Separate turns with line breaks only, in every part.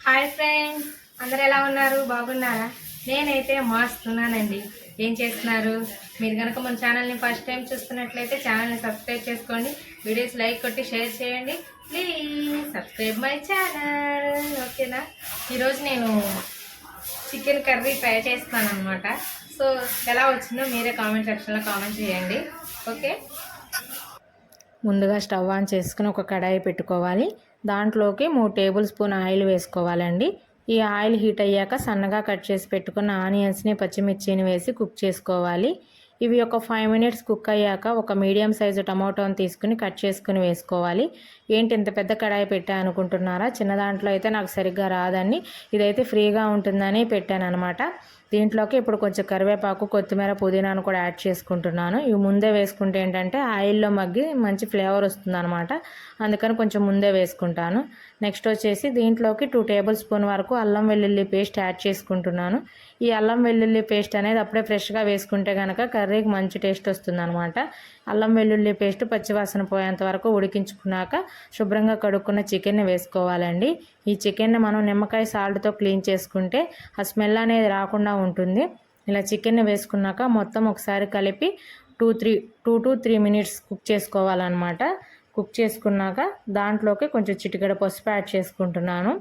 Hi friends, అందరు ఎలా ఉన్నారు? బాగున్నారా? నేనైతే మస్తున్నానండి. ఏం చేస్తున్నారు? మీరు కనుక మన ఛానల్ని ఫస్ట్ టైం చూస్తున్నట్లయితే ఛానల్ని సబ్స్క్రైబ్ చేసుకోండి, వీడియోస్ లైక్ కొట్టి షేర్ చేయండి. Please subscribe my channel. ఓకేనా? ఈరోజు నేను చికెన్ కర్రీ ట్రై చేస్తాను అనమాట. సో ఎలా వచ్చిందో మీరే కామెంట్ సెక్షన్లో కామెంట్ చేయండి. ఓకే,
ముందుగా స్టవ్ ఆన్ చేసుకుని ఒక కడాయి పెట్టుకోవాలి. దాంట్లోకి 3 టేబుల్ స్పూన్ ఆయిల్ వేసుకోవాలండి. ఈ ఆయిల్ హీట్ అయ్యాక సన్నగా కట్ చేసి పెట్టుకున్న ఆనియన్స్ని, పచ్చిమిర్చిని వేసి కుక్ చేసుకోవాలి. ఇవి ఒక 5 మినిట్స్ కుక్ అయ్యాక ఒక మీడియం సైజు టమాటోని తీసుకుని కట్ చేసుకుని వేసుకోవాలి. ఏంటి ఇంత పెద్ద కడాయి పెట్టా అనుకుంటున్నారా? చిన్న దాంట్లో అయితే నాకు సరిగ్గా రాదండి, ఇదైతే ఫ్రీగా ఉంటుందని పెట్టాను అనమాట. దీంట్లోకి ఇప్పుడు కొంచెం కరివేపాకు, కొత్తిమీర, పుదీనాను కూడా యాడ్ చేసుకుంటున్నాను. ఇవి ముందే వేసుకుంటే ఏంటంటే ఆయిల్లో మగ్గి మంచి ఫ్లేవర్ వస్తుంది అనమాట. అందుకని కొంచెం ముందే వేసుకుంటాను. నెక్స్ట్ వచ్చేసి దీంట్లోకి 2 టేబుల్ స్పూన్ వరకు అల్లం వెల్లుల్లి పేస్ట్ యాడ్ చేసుకుంటున్నాను. ఈ అల్లం వెల్లుల్లి పేస్ట్ అనేది అప్పుడే ఫ్రెష్గా వేసుకుంటే కనుక కర్రీకి మంచి టేస్ట్ వస్తుంది అనమాట. అల్లం వెల్లుల్లి పేస్ట్ పచ్చివాసన పోయేంత వరకు ఉడికించుకున్నాక శుభ్రంగా కడుక్కున్న చికెన్ని వేసుకోవాలండి. ఈ చికెన్ని మనం నిమ్మకాయ సాల్ట్తో క్లీన్ చేసుకుంటే ఆ స్మెల్ అనేది రాకుండా ఉంటుంది. ఇలా చికెన్ని వేసుకున్నాక మొత్తం ఒకసారి కలిపి 2 to 3 మినిట్స్ కుక్ చేసుకోవాలన్నమాట. కుక్ చేసుకున్నాక దాంట్లోకి కొంచెం చిటికెడ పసుపు యాడ్ చేసుకుంటున్నాను.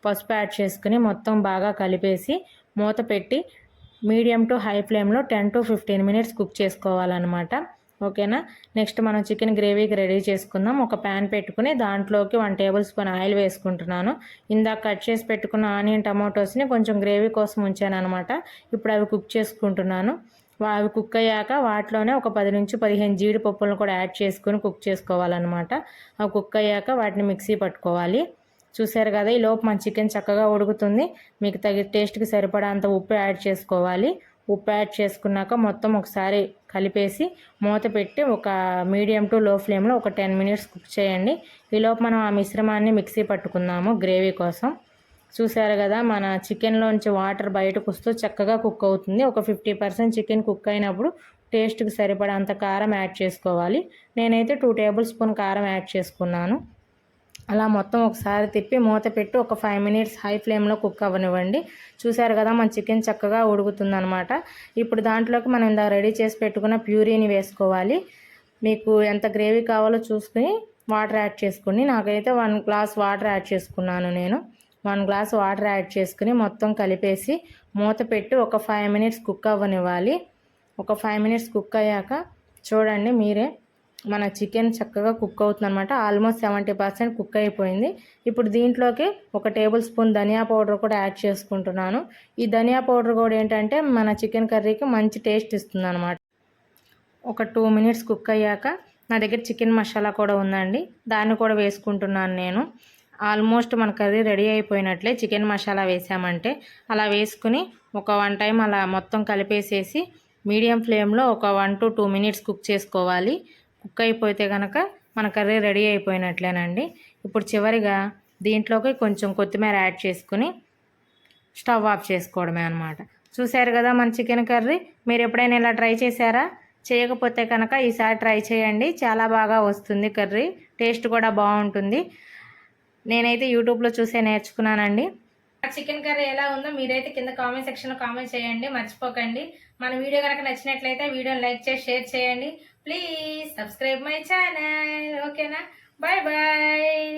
పసుపు యాడ్ చేసుకుని మొత్తం బాగా కలిపేసి మూత పెట్టి మీడియం టు హై ఫ్లేమ్లో 10 to 15 మినిట్స్ కుక్ చేసుకోవాలన్నమాట. ఓకేనా? నెక్స్ట్ మనం చికెన్ గ్రేవీకి రెడీ చేసుకుందాం. ఒక ప్యాన్ పెట్టుకుని దాంట్లోకి 1 టేబుల్ స్పూన్ ఆయిల్ వేసుకుంటున్నాను. ఇందాక కట్ చేసి పెట్టుకున్న ఆనియన్, టమాటోస్ని కొంచెం గ్రేవీ కోసం ఉంచాను అనమాట. ఇప్పుడు అవి కుక్ చేసుకుంటున్నాను. అవి కుక్ అయ్యాక వాటిలోనే ఒక 10 నుంచి 15 జీడిపప్పులను కూడా యాడ్ చేసుకుని కుక్ చేసుకోవాలన్నమాట. అవి కుక్ అయ్యాక వాటిని మిక్సీ పట్టుకోవాలి. చూసారు కదా, ఈ లోపు మన చికెన్ చక్కగా ఉడుకుతుంది. మీకు టేస్ట్కి సరిపడా అంత ఉప్పు యాడ్ చేసుకోవాలి. ఉప్పు యాడ్ చేసుకున్నాక మొత్తం ఒకసారి కలిపేసి మూత పెట్టి ఒక మీడియం టు లో ఫ్లేమ్లో ఒక 10 మినిట్స్ కుక్ చేయండి. ఈలోపు మనం ఆ మిశ్రమాన్ని మిక్సీ పట్టుకుందాము గ్రేవీ కోసం. చూసారు కదా, మన చికెన్లోంచి వాటర్ బయటకు వస్తూ చక్కగా కుక్ అవుతుంది. ఒక 50% చికెన్ కుక్ అయినప్పుడు టేస్ట్కి సరిపడా అంత కారం యాడ్ చేసుకోవాలి. నేనైతే 2 టేబుల్ స్పూన్ కారం యాడ్ చేసుకున్నాను. అలా మొత్తం ఒకసారి తిప్పి మూత పెట్టి ఒక 5 మినిట్స్ హై ఫ్లేమ్లో కుక్ అవ్వనివ్వండి. చూసారు కదా, మన చికెన్ చక్కగా ఉడుకుతుందనమాట. ఇప్పుడు దాంట్లోకి మనం ఇందాక రెడీ చేసి పెట్టుకున్న ప్యూరీని వేసుకోవాలి. మీకు ఎంత గ్రేవీ కావాలో చూసుకుని వాటర్ యాడ్ చేసుకోండి. నాకైతే 1 గ్లాస్ వాటర్ యాడ్ చేసుకున్నాను. నేను 1 గ్లాస్ వాటర్ యాడ్ చేసుకుని మొత్తం కలిపేసి మూత పెట్టి ఒక 5 మినిట్స్ కుక్ అవ్వనివ్వాలి. ఒక 5 మినిట్స్ కుక్ అయ్యాక చూడండి మీరే, మన చికెన్ చక్కగా కుక్ అవుతుంది అనమాట. ఆల్మోస్ట్ 70% కుక్ అయిపోయింది. ఇప్పుడు దీంట్లోకి ఒక టేబుల్ స్పూన్ ధనియా పౌడర్ కూడా యాడ్ చేసుకుంటున్నాను. ఈ ధనియా పౌడర్ కూడా ఏంటంటే మన చికెన్ కర్రీకి మంచి టేస్ట్ ఇస్తుంది అనమాట. ఒక 2 మినిట్స్ కుక్ అయ్యాక నా దగ్గర చికెన్ మసాలా కూడా ఉందండి, దాన్ని కూడా వేసుకుంటున్నాను నేను. ఆల్మోస్ట్ మన కర్రీ రెడీ అయిపోయినట్లే చికెన్ మసాలా వేసామంటే. అలా వేసుకుని ఒక 1 టైం అలా మొత్తం కలిపేసేసి మీడియం ఫ్లేమ్లో ఒక 1 to 2 మినిట్స్ కుక్ చేసుకోవాలి. కుక్ అయిపోతే కనుక మన కర్రీ రెడీ అయిపోయినట్లేనండి. ఇప్పుడు చివరిగా దీంట్లోకి కొంచెం కొత్తిమీర యాడ్ చేసుకుని స్టవ్ ఆఫ్ చేసుకోవడమే అనమాట. చూసారు కదా మన చికెన్ కర్రీ. మీరు ఎప్పుడైనా ఇలా ట్రై చేశారా? చేయకపోతే కనుక ఈసారి ట్రై చేయండి, చాలా బాగా వస్తుంది కర్రీ, టేస్ట్ కూడా బాగుంటుంది. నేనైతే యూట్యూబ్లో చూసే నేర్చుకున్నానండి.
చికెన్ కర్రీ ఎలా ఉందో మీరైతే కింద కామెంట్ సెక్షన్లో కామెంట్ చేయండి, మర్చిపోకండి. మన వీడియో కనుక నచ్చినట్లయితే వీడియోని లైక్ చేసి షేర్ చేయండి. Please subscribe my channel. ఓకేనా? Bye bye.